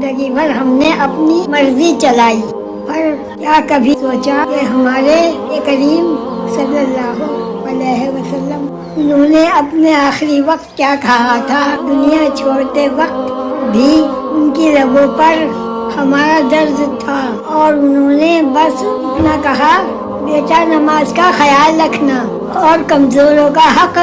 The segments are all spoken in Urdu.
زندگی بھر ہم نے اپنی مرضی چلائی، پر کیا کبھی سوچا کہ ہمارے کریم صلی اللہ علیہ وسلم انہوں نے اپنے آخری وقت کیا کہا تھا؟ دنیا چھوڑتے وقت بھی ان کی لبوں پر ہمارا درد تھا، اور انہوں نے بس اتنا کہا، بیٹا نماز کا خیال رکھنا اور کمزوروں کا حق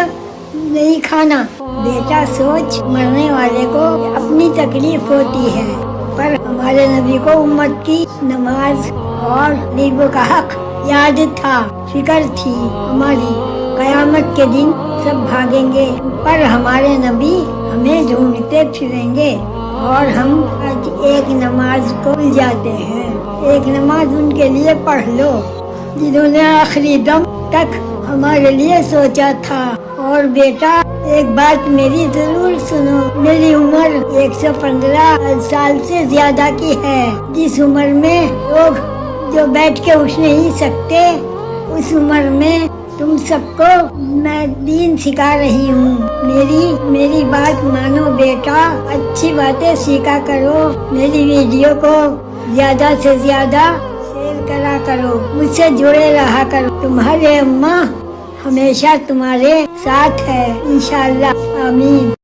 نہیں کھانا۔ بیٹا سوچ، مرنے والے کو اپنی تکلیف ہوتی ہے، پر ہمارے نبی کو امت کی نماز اور غریبوں کا حق یاد تھا، فکر تھی ہماری۔ قیامت کے دن سب بھاگیں گے، پر ہمارے نبی ہمیں ڈھونڈتے پھریں گے، اور ہم آج ایک نماز کو بھول جاتے ہیں۔ ایک نماز ان کے لیے پڑھ لو جنہوں نے آخری دم تک ہمارے لیے سوچا تھا۔ اور بیٹا ایک بات میری ضرور سنو، میری عمر 115 سال سے زیادہ کی ہے۔ جس عمر میں لوگ جو بیٹھ کے اٹھ نہیں سکتے، اس عمر میں تم سب کو میں دین سکھا رہی ہوں۔ میری بات مانو بیٹا، اچھی باتیں سیکھا کرو، میری ویڈیو کو زیادہ سے زیادہ شیئر کرا کرو، مجھ سے جڑے رہا کرو۔ تمہارے اماں ہمیشہ تمہارے ساتھ ہے، انشاءاللہ، آمین۔